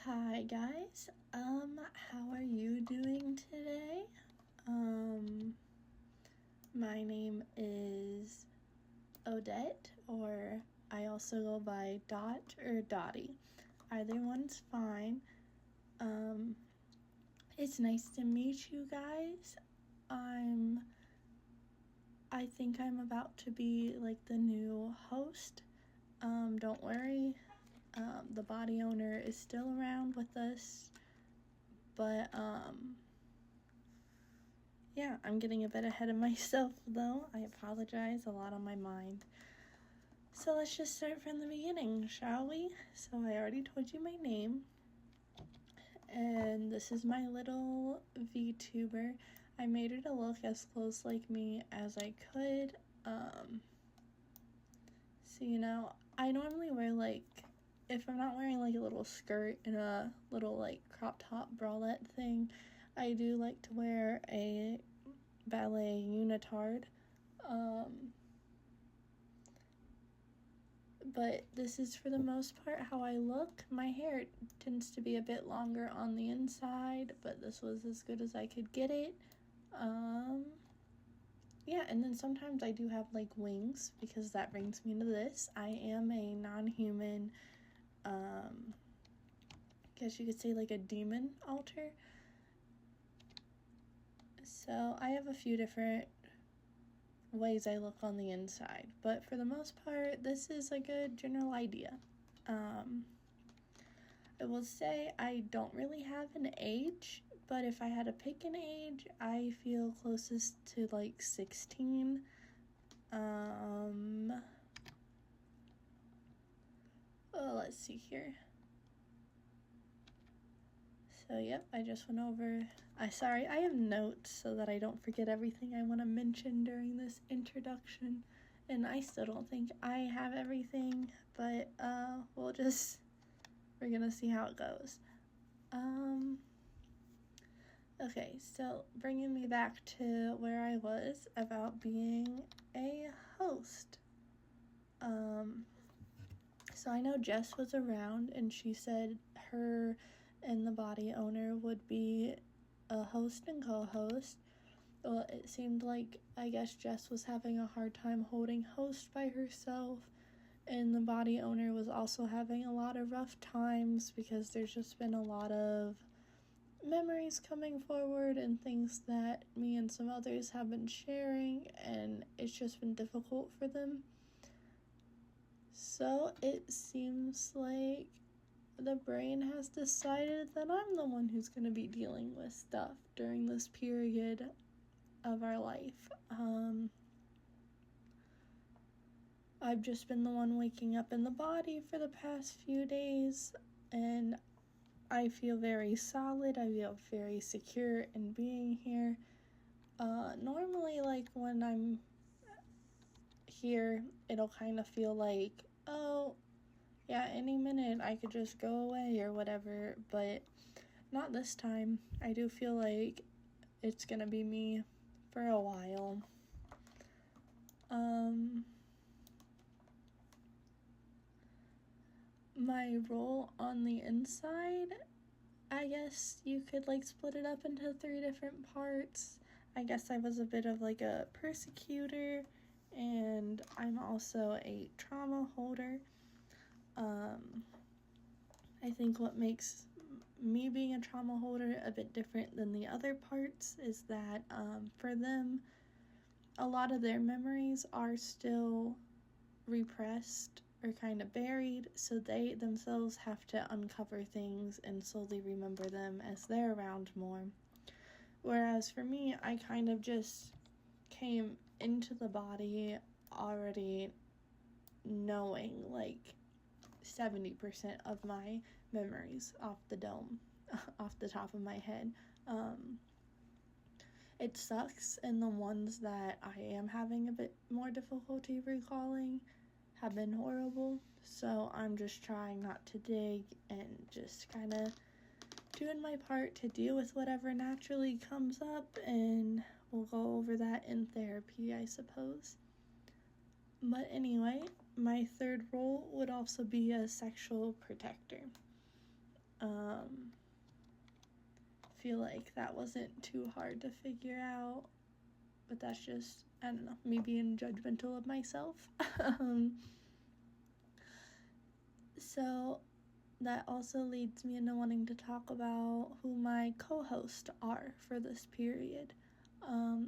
Hi guys, how are you doing today? My name is Odette, or I also go by Dot or Dottie. Either one's fine. It's nice to meet you guys. I think I'm about to be like the new host. Don't worry. The body owner is still around with us, but yeah, I'm getting a bit ahead of myself though. I apologize, a lot on my mind. So let's just start from the beginning, shall we? So I already told you my name, and this is my little VTuber. I made her to look as close like me as I could. So I normally wear if I'm not wearing like a little skirt and a little like crop top bralette thing, I do like to wear a ballet unitard. But this is for the most part how I look. My hair tends to be a bit longer on the inside, but this was as good as I could get it. Yeah, and then sometimes I do have like wings, because that brings me to this. I am a non-human, guess you could say like a demon alter. So I have a few different ways I look on the inside, but for the most part, this is a good general idea. I will say I don't really have an age, but if I had to pick an age, I feel closest to like 16. Let's see here. So yep, I just went over. I have notes so that I don't forget everything I want to mention during this introduction, and I still don't think I have everything, but we're gonna see how it goes. Okay, so bringing me back to where I was about being a host. So I know Jess was around, and she said her and the body owner would be a host and co-host. Well, it seemed like, I guess, Jess was having a hard time holding host by herself, and the body owner was also having a lot of rough times because there's just been a lot of memories coming forward and things that me and some others have been sharing, and it's just been difficult for them. So it seems like the brain has decided that I'm the one who's going to be dealing with stuff during this period of our life. I've just been the one waking up in the body for the past few days, and I feel very solid. I feel very secure in being here. Normally, like, when I'm here, it'll kind of feel like, oh, yeah, any minute I could just go away or whatever, but not this time. I do feel like it's gonna be me for a while. My role on the inside, I guess you could like split it up into 3 different parts. I guess I was a bit of like a persecutor, and I'm also a trauma holder. I think what makes me being a trauma holder a bit different than the other parts is that for them, a lot of their memories are still repressed or kind of buried, so they themselves have to uncover things and slowly remember them as they're around more. Whereas for me, I kind of just came into the body already knowing like 70% of my memories off the top of my head. It sucks, and the ones that I am having a bit more difficulty recalling have been horrible, so I'm just trying not to dig and just kind of doing my part to deal with whatever naturally comes up, and we'll go over that in therapy, I suppose. But anyway, my third role would also be a sexual protector. Feel like that wasn't too hard to figure out, but that's just, I don't know, me being judgmental of myself. So that also leads me into wanting to talk about who my co-hosts are for this period.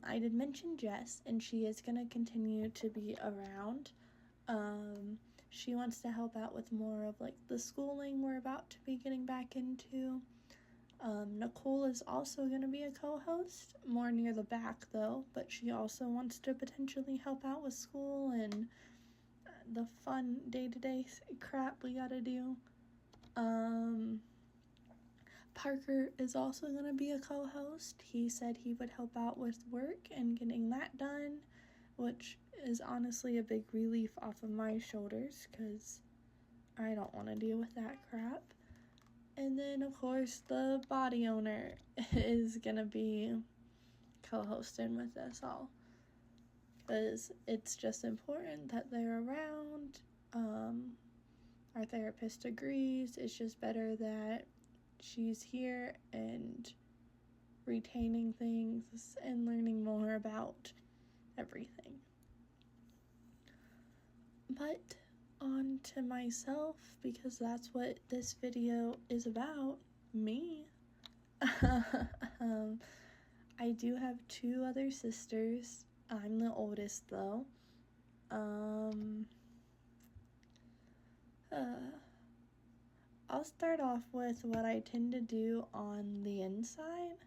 I did mention Jess, and she is going to continue to be around. She wants to help out with more of like the schooling we're about to be getting back into. Nicole is also going to be a co-host, more near the back though, but she also wants to potentially help out with school and the fun day-to-day crap we gotta do. Parker is also going to be a co-host. He said he would help out with work and getting that done, which is honestly a big relief off of my shoulders because I don't want to deal with that crap. And then, of course, the body owner is going to be co-hosting with us all because it's just important that they're around. Our therapist agrees. It's just better that she's here and retaining things and learning more about everything. But on to myself, because that's what this video is about, me. I do have 2 other sisters. I'm the oldest though. I'll start off with what I tend to do on the inside.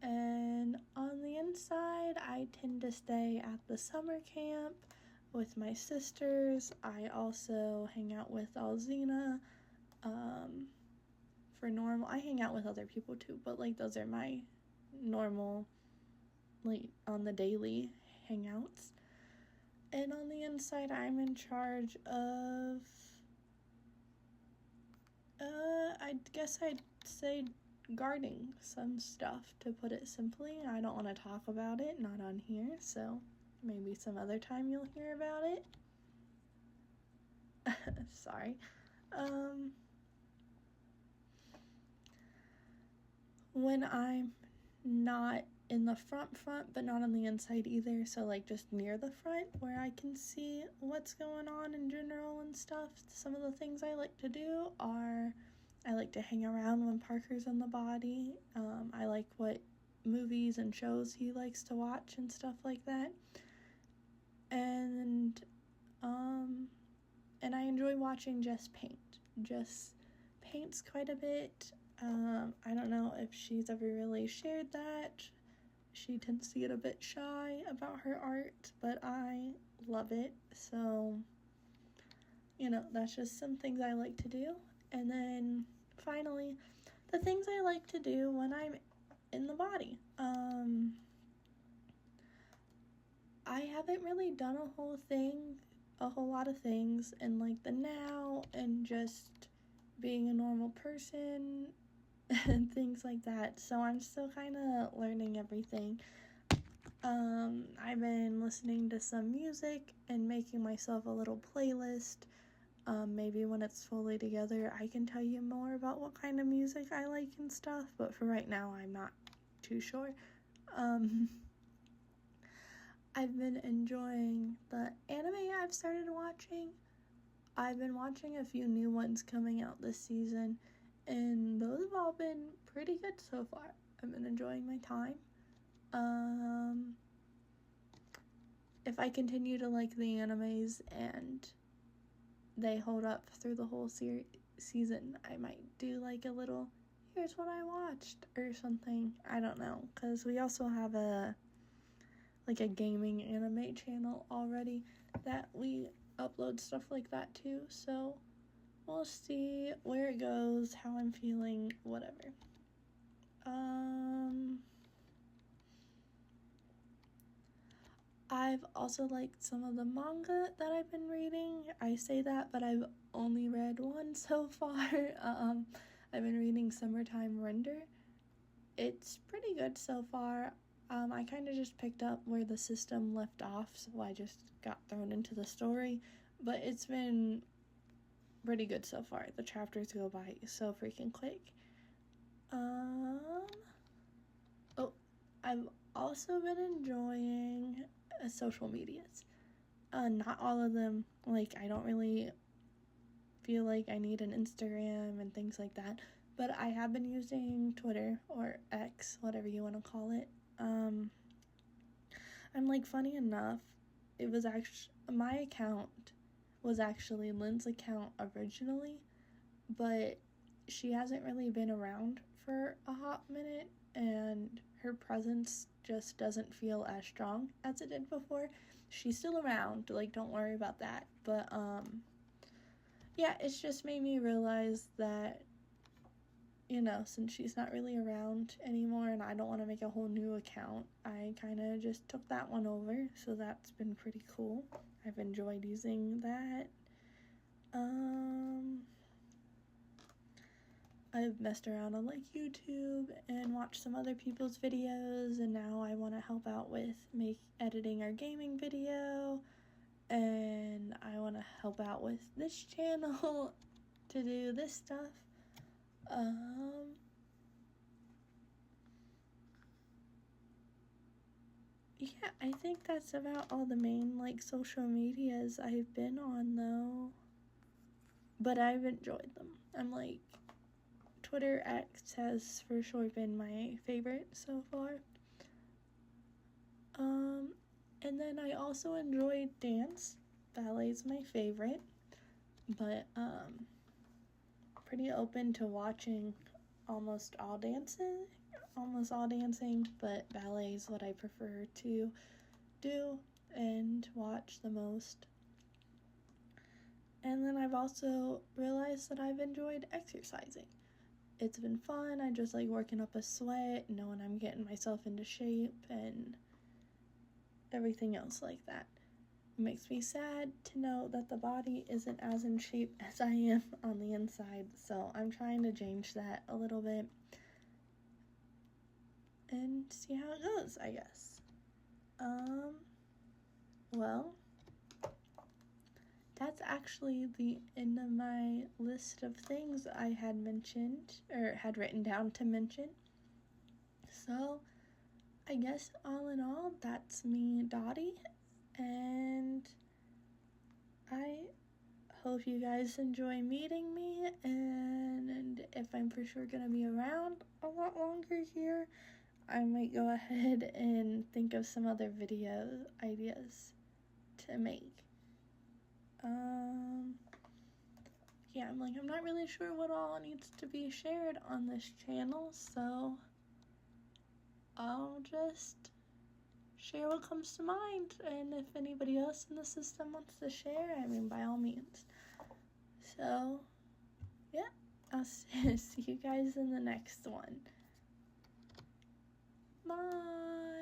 And on the inside, I tend to stay at the summer camp with my sisters. I also hang out with Alzina. For normal, I hang out with other people too, but like those are my normal, like on the daily hangouts. And on the inside, I'm in charge of, I guess I'd say guarding some stuff, to put it simply. I don't want to talk about it, not on here, so maybe some other time you'll hear about it. Sorry. When I'm not in the front, but not on the inside either, so like just near the front where I can see what's going on in general and stuff, some of the things I like to do are I like to hang around when Parker's in the body. I like what movies and shows he likes to watch and stuff like that. And I enjoy watching Jess paint. Jess paints quite a bit. I don't know if she's ever really shared that. She tends to get a bit shy about her art, but I love it. So, that's just some things I like to do. And then finally, the things I like to do when I'm in the body. I haven't really done a whole lot of things in like the now and just being a normal person and things like that. So I'm still kind of learning everything. I've been listening to some music and making myself a little playlist. Maybe when it's fully together, I can tell you more about what kind of music I like and stuff, but for right now, I'm not too sure. I've been enjoying the anime I've started watching. I've been watching a few new ones coming out this season, and those have all been pretty good so far. I've been enjoying my time. If I continue to like the animes and they hold up through the whole season, I might do like a little, here's what I watched or something. I don't know, because we also have a gaming anime channel already that we upload stuff like that too, so we'll see where it goes, how I'm feeling, whatever. I've also liked some of the manga that I've been reading. I say that, but I've only read one so far. I've been reading Summertime Render. It's pretty good so far. I kind of just picked up where the system left off, so I just got thrown into the story. But it's been pretty good so far. The chapters go by so freaking quick. Oh, I've also been enjoying social medias. Not all of them. Like, I don't really feel like I need an Instagram and things like that. But I have been using Twitter, or X, whatever you want to call it. I'm like, funny enough, it was actually, my account was actually Lynn's account originally, but she hasn't really been around for a hot minute, and her presence just doesn't feel as strong as it did before. She's still around, like, don't worry about that, but, yeah, it's just made me realize that, you know, since she's not really around anymore and I don't want to make a whole new account, I kind of just took that one over, so that's been pretty cool. I've enjoyed using that. I've messed around on, like, YouTube and watched some other people's videos, and now I want to help out with editing our gaming video, and I want to help out with this channel to do this stuff. Yeah, I think that's about all the main, like, social medias I've been on, though. But I've enjoyed them. I'm like, Twitter X has for sure been my favorite so far. And then I also enjoyed dance. Ballet's my favorite. But, pretty open to watching almost all dancing, but ballet is what I prefer to do and watch the most. And then I've also realized that I've enjoyed exercising. It's been fun. I just like working up a sweat, knowing I'm getting myself into shape and everything else like that. It makes me sad to know that the body isn't as in shape as I am on the inside, so I'm trying to change that a little bit and see how it goes, I guess. Well, that's actually the end of my list of things I had mentioned, or had written down to mention. So, I guess all in all, that's me, Dottie, and I hope you guys enjoy meeting me, and if I'm for sure gonna be around a lot longer here, I might go ahead and think of some other video ideas to make. Yeah, I'm not really sure what all needs to be shared on this channel, so I'll just share what comes to mind, and if anybody else in the system wants to share, by all means. So, yeah, I'll see you guys in the next one. Bye!